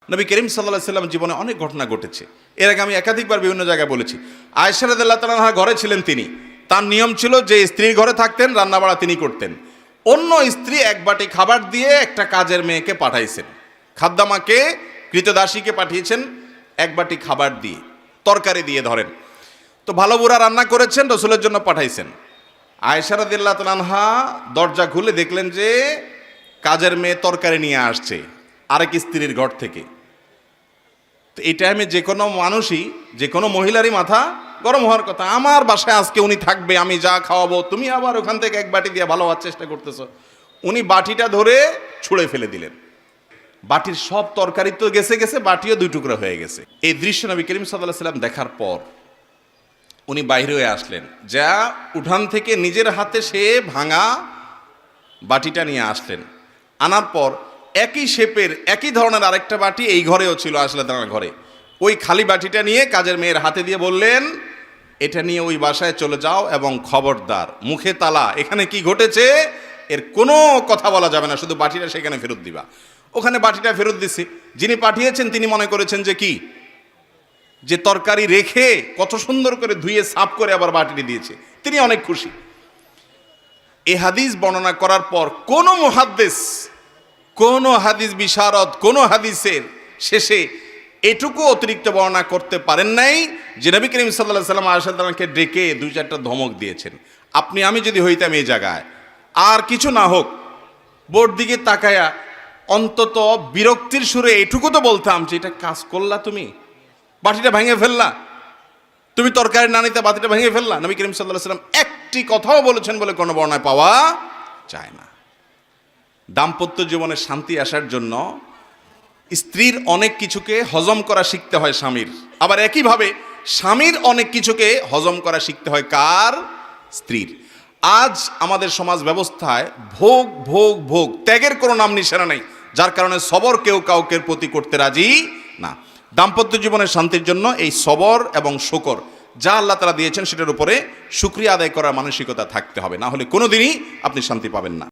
নবী করিম সাল্লাল্লাহু আলাইহি ওয়াসাল্লাম জীবনে অনেক ঘটনা ঘটেছে। এর আগে আমি একাধিকবার বিভিন্ন জায়গায় বলেছি। আয়েশা রাদিয়াল্লাহু তাআলা আনহা ঘরে ছিলেন তিনি, তার নিয়ম ছিল যে স্ত্রীর ঘরে থাকতেন, রান্নাবাড়া তিনি করতেন। অন্য স্ত্রী এক বাটি খাবার দিয়ে একটা কাজের মেয়েকে পাঠাইছেন, খাদ্দামাকে কৃতদাসীকে পাঠিয়েছেন এক বাটি খাবার দিয়ে, তরকারি দিয়ে ধরেন। তো ভালো বুড়া রান্না করেছেন, রসুলের জন্য পাঠাইছেন। আয়েশা রাদিয়াল্লাহু তাআলা আনহা দরজা খুলে দেখলেন যে কাজের মেয়ে তরকারি নিয়ে আসছে আরেক স্ত্রীর ঘর থেকে। তো এই টাইমে যে কোনো মানুষই, যে কোনো মহিলারই মাথা গরম হওয়ার কথা। আমার বাসায় আজকে উনি থাকবে, আমি যা খাওয়াবো, তুমি আবার ওখান থেকে এক বাটি দিয়ে ভালো হওয়ার চেষ্টা করতেছ। উনি বাটিটা ধরে ছুঁড়ে ফেলে দিলেন। বাটির সব তরকারি তো গেছে গেছে, বাটিও দুই টুকরা হয়ে গেছে। এই দৃশ্য নবী করিম সাল্লাল্লাহু আলাইহি ওয়াসাল্লাম দেখার পর উনি বাইরে হয়ে আসলেন, যা উঠান থেকে নিজের হাতে সে ভাঙা বাটিটা নিয়ে আসলেন। আনার পর একই শেপের একই ধরনের আরেকটা বাটি এই ঘরেও ছিল, আসলে তার ঘরে ওই খালি বাটিটা নিয়ে কাজের মেয়ের হাতে দিয়ে বললেন, এটা নিয়ে ওই বাসায় চলে যাও এবং খবরদার মুখে তালা, এখানে কি ঘটেছে এর কোনো কথা বলা যাবে না, শুধু বাটিটা সেখানে ফেরত দিবা। ওখানে বাটিটা ফেরত দিছি। যিনি পাঠিয়েছেন তিনি মনে করেছেন যে কি, যে তরকারি রেখে কত সুন্দর করে ধুয়ে সাফ করে আবার বাটিটি দিয়েছে, তিনি অনেক খুশি। এই হাদিস বর্ণনা করার পর কোন মুহাদ্দিস, কোন হাদিস বিশারদ, কোন হাদিসের শেষে এটুকু অতিরিক্ত বর্ণনা করতে পারেন নাই যে নবী করিম সাল্লাল্লাহু আলাইহি ওয়াসাল্লাম আয়েশা রাদিয়াল্লাহু আনহাকে ডেকে দুই চারটা ধমক দিয়েছেন। আপনি আমি যদি হইতাম এই জায়গায়, আর কিছু না হোক বোর্ড দিকে তাকায়া অন্তত বিরক্তির সুরে এটুকু তো বলতাম যে এটা কাজ করলা, তুমি বাটিটা ভেঙে ফেললা, তুমি তরকারি না নিতে বাটিটা ভেঙে ফেললা। নবী করিম সাল্লাল্লাহু আলাইহি ওয়াসাল্লাম একটি কথাও বলেছেন বলে কোনো বর্ণনায় পাওয়া যায় না। দাম্পত্য জীবনে শান্তি আসার জন্য স্ত্রীর অনেক কিছুকে হজম করা শিখতে হয় স্বামীর, আবার একইভাবে স্বামীর অনেক কিছুকে হজম করা শিখতে হয় কার? স্ত্রীর। আজ আমাদের সমাজ ব্যবস্থায় ভোগ ভোগ ভোগ, ত্যাগের কোনো নাম নিশানা নেই, যার কারণে সবর কেউ কাউকে প্রতি করতে রাজি না। দাম্পত্য জীবনের শান্তির জন্য এই সবর এবং শুকর যা আল্লাহ তাআলা দিয়েছেন সেটার উপরে শুকরিয়া আদায় করার মানসিকতা থাকতে হবে, না হলে কোনোদিনই আপনি শান্তি পাবেন না।